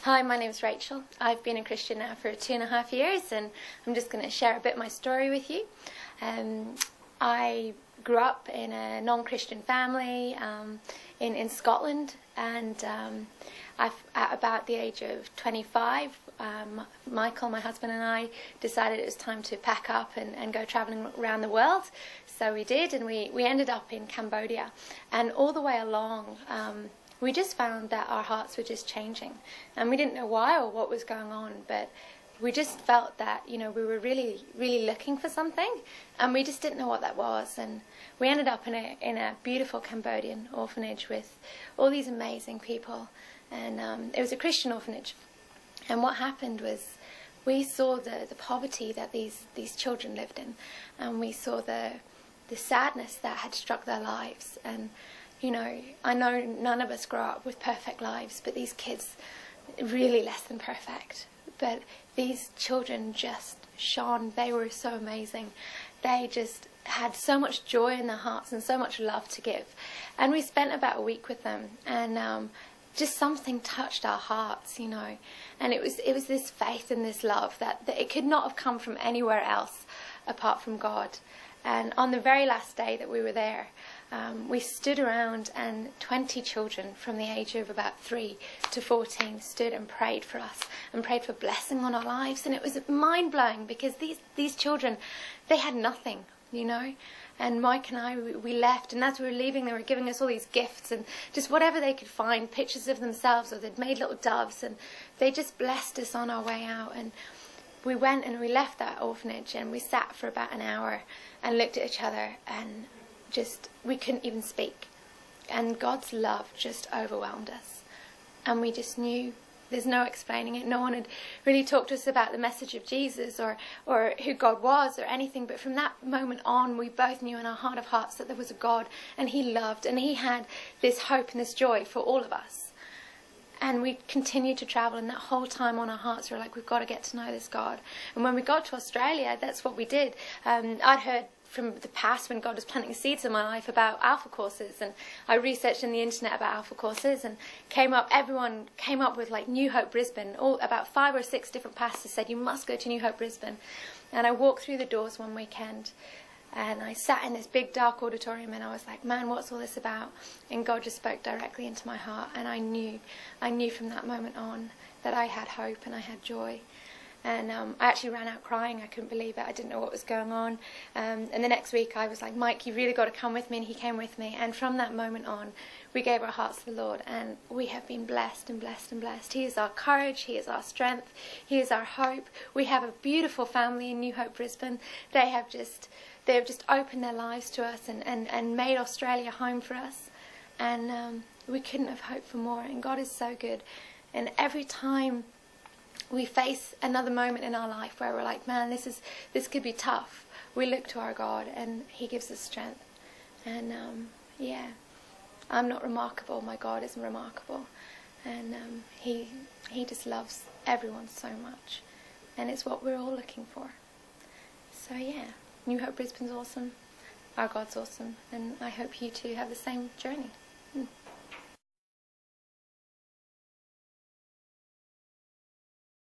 Hi, my name is Rachel. I've been a Christian now for 2.5 years, and I'm just going to share a bit of my story with you. I grew up in a non-Christian family in Scotland, and at about the age of 25, Michael, my husband, and I decided it was time to pack up and go travelling around the world. So we did, and we ended up in Cambodia. And all the way along, we just found that our hearts were just changing, and we didn't know why or what was going on, but we just felt that, we were really looking for something, and we just didn't know what that was. And we ended up in a beautiful Cambodian orphanage with all these amazing people, and it was a Christian orphanage. And what happened was we saw the poverty that these children lived in, and we saw the sadness that had struck their lives. And I know none of us grow up with perfect lives, but these kids, really less than perfect. But these children just shone. They were so amazing. They just had so much joy in their hearts and so much love to give. And we spent about a week with them, and just something touched our hearts, And it was this faith and this love that it could not have come from anywhere else apart from God. And on the very last day that we were there, we stood around, and 20 children from the age of about 3 to 14 stood and prayed for us and prayed for blessing on our lives. And it was mind-blowing, because these children, they had nothing, And Mike and I, we left, and as we were leaving, they were giving us all these gifts and just whatever they could find, pictures of themselves, or they'd made little doves, and they just blessed us on our way out. And we went and we left that orphanage, and we sat for about an hour and looked at each other, and we couldn't even speak. And God's love just overwhelmed us. And we just knew, there's no explaining it. No one had really talked to us about the message of Jesus or who God was or anything. But from that moment on, we both knew in our heart of hearts that there was a God, and He loved, and He had this hope and this joy for all of us. And we continued to travel, and that whole time on our hearts we were like, we've got to get to know this God. And when we got to Australia, that's what we did. I'd heard from the past, when God was planting seeds in my life, about Alpha courses, and I researched on the internet about Alpha courses, and everyone came up with like New Hope Brisbane. About 5 or 6 different pastors said you must go to New Hope Brisbane. And I walked through the doors one weekend, and I sat in this big dark auditorium, and I was like, man, what's all this about? And God just spoke directly into my heart, and I knew from that moment on that I had hope and I had joy. And I actually ran out crying. I couldn't believe it. I didn't know what was going on. And the next week I was like, Mike, you really got to come with me. And he came with me. And from that moment on, we gave our hearts to the Lord. And we have been blessed and blessed and blessed. He is our courage. He is our strength. He is our hope. We have a beautiful family in New Hope Brisbane. They have just opened their lives to us and made Australia home for us. And we couldn't have hoped for more. And God is so good. And every time we face another moment in our life where we're like, man, this could be tough, we look to our God, and He gives us strength. And I'm not remarkable, my God is remarkable. And He just loves everyone so much, and it's what we're all looking for. So yeah, New Hope Brisbane's awesome, our God's awesome, and I hope you too have the same journey.